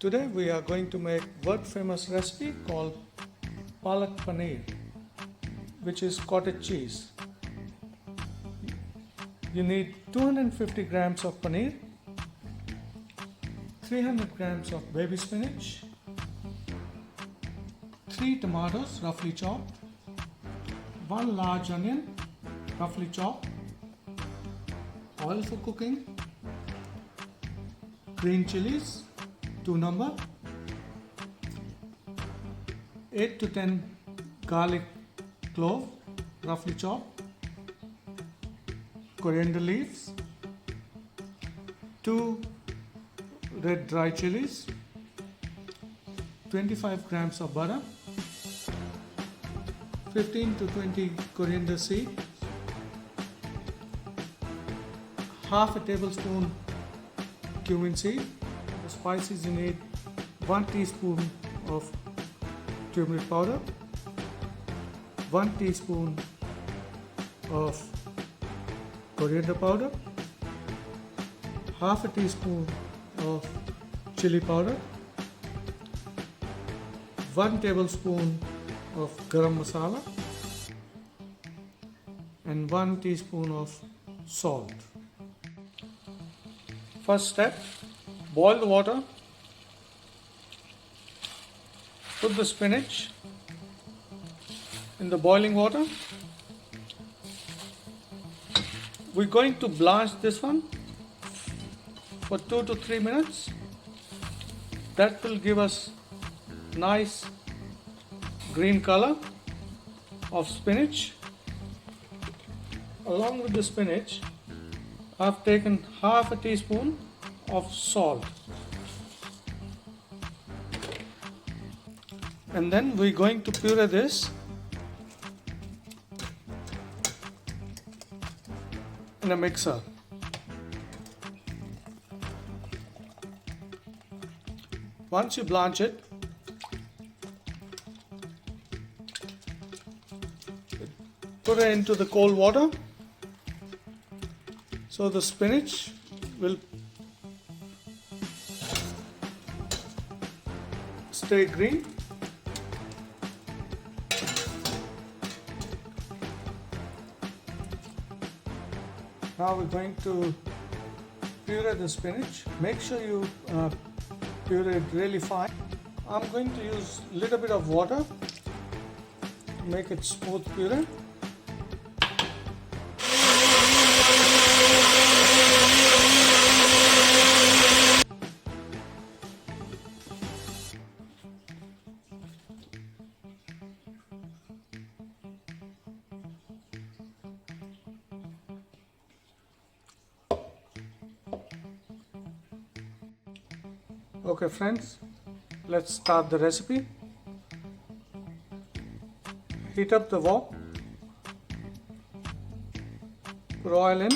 Today we are going to make world famous recipe called Palak Paneer, which is cottage cheese. You need 250 grams of paneer, 300 grams of baby spinach, 3 tomatoes roughly chopped, 1 large onion roughly chopped, oil for cooking, green chilies 2 number, 8 to 10 garlic clove roughly chopped, coriander leaves, 2 red dry chilies, 25 grams of butter, 15 to 20 coriander seed, half a tablespoon cumin seed. The spices you need 1 teaspoon of turmeric powder, 1 teaspoon of coriander powder, half a teaspoon of chili powder, 1 tablespoon of garam masala and 1 teaspoon of salt. First step, boil the water, put the spinach in the boiling water. We're going to blanch this one for 2 to 3 minutes. That will give us nice green color of spinach. Along with the spinach, I've taken half a teaspoon of salt. And then we're going to puree this in a mixer. Once you blanch it, put it into the cold water so the spinach will stay green. Now we're going to puree the spinach. Make sure you puree it really fine. I'm going to use a little bit of water to make it smooth puree. Okay friends, let's start the recipe. Heat up the wok, put oil in,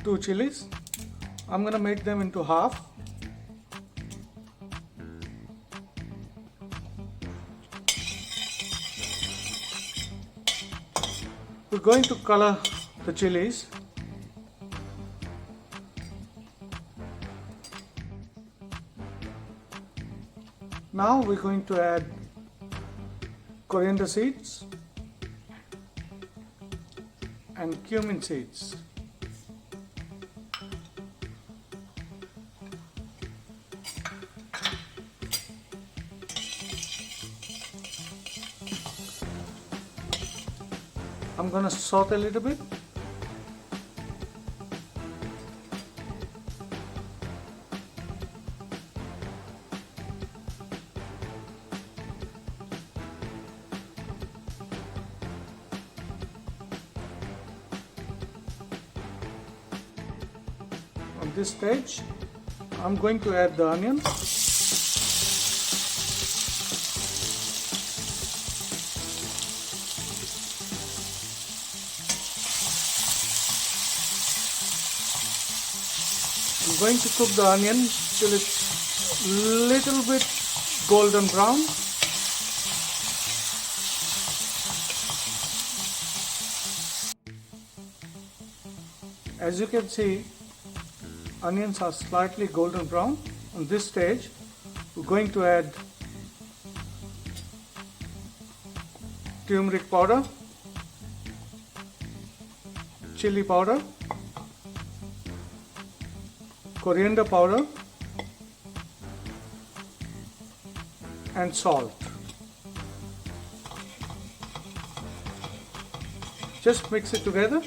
2 chilies. I'm going to make them into half. We're going to color the chilies. Now we're going to add coriander seeds and cumin seeds. I'm going to saute a little bit. At this stage, I'm going to add the onions. I'm going to cook the onion till it's little bit golden brown. As you can see, onions are slightly golden brown, on this stage we're going to add turmeric powder, chili powder, coriander powder and salt. Just mix it together.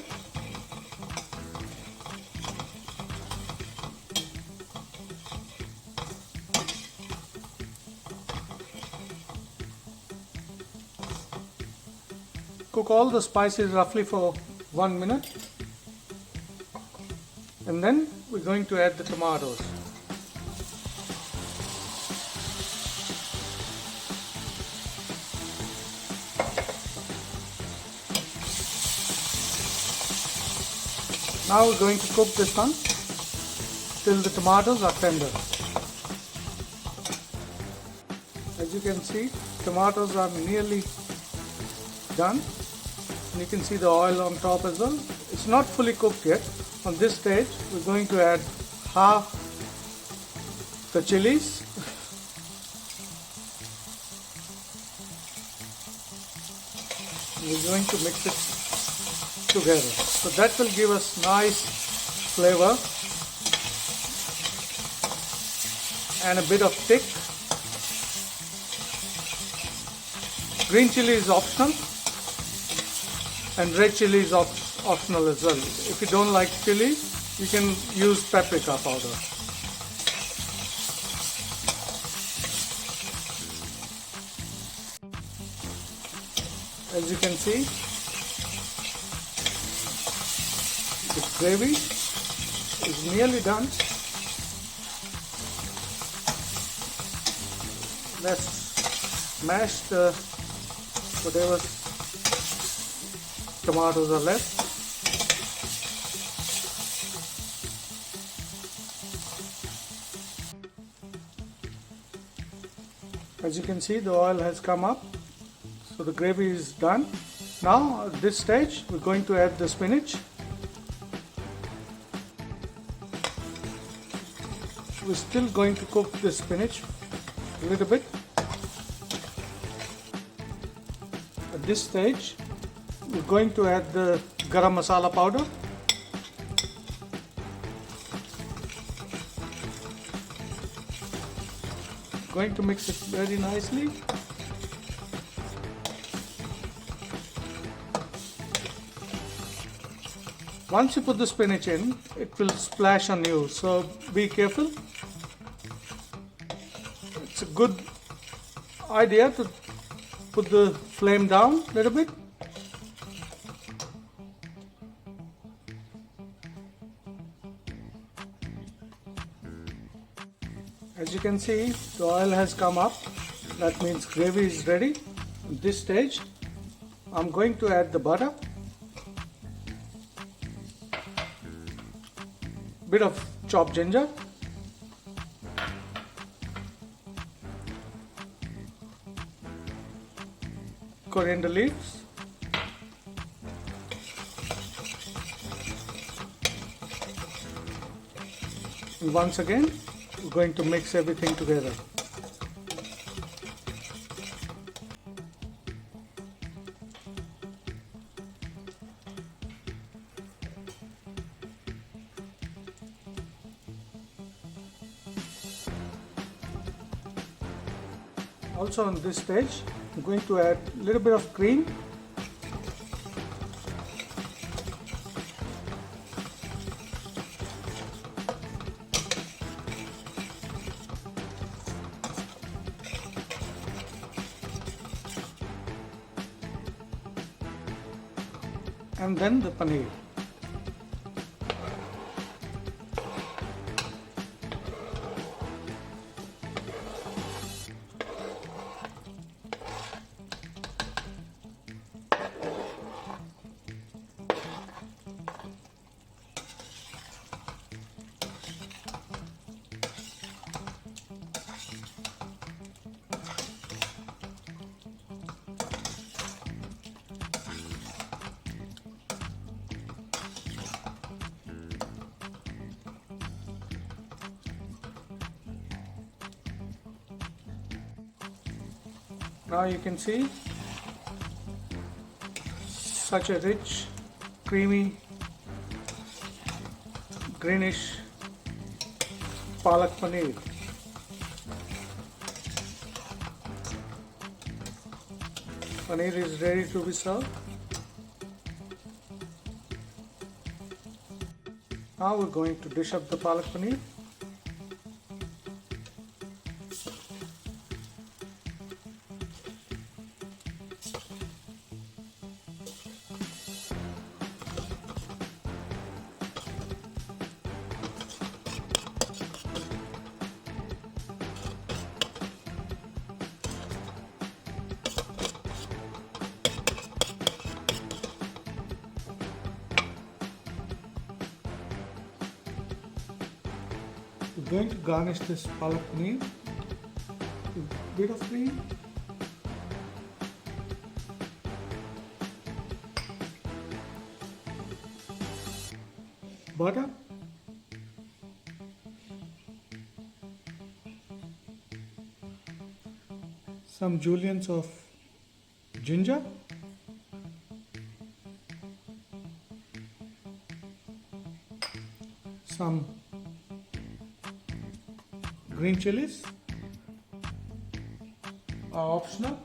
Cook all the spices roughly for 1 minute, and then we're going to add the tomatoes. Now we're going to cook this one till the tomatoes are tender. As you can see, tomatoes are nearly done, and you can see the oil on top as well. It's not fully cooked yet. On this stage, we're going to add half the chilies, we're going to mix it together. So that will give us nice flavor and a bit of thick. Green chili is optional and red chili is optional as well. If you don't like chili, you can use paprika powder. As you can see, the gravy is nearly done. Let's mash the whatever tomatoes are left. As you can see, the oil has come up, so the gravy is done. Now at this stage we're going to add the spinach. We're still going to cook the spinach a little bit. At this stage we're going to add the garam masala powder, going to mix it very nicely. Once you put the spinach in, it will splash on you, so be careful. It's a good idea to put the flame down a little bit. As you can see, the oil has come up. That means gravy is ready. At this stage, I'm going to add the butter, bit of chopped ginger, coriander leaves, and once again we're going to mix everything together. Also on this stage, I'm going to add a little bit of cream, and then the paneer. Now you can see such a rich, creamy, greenish Palak Paneer. Paneer is ready to be served. Now we're going to dish up the Palak Paneer. We're going to garnish this Palak Paneer with a bit of cream, butter, some juliennes of ginger, some green chilies are optional,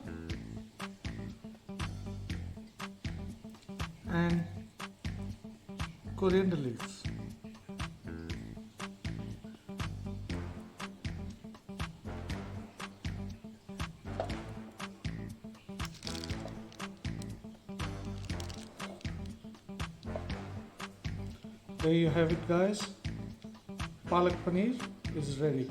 and coriander leaves. There you have it, guys. Palak Paneer is ready.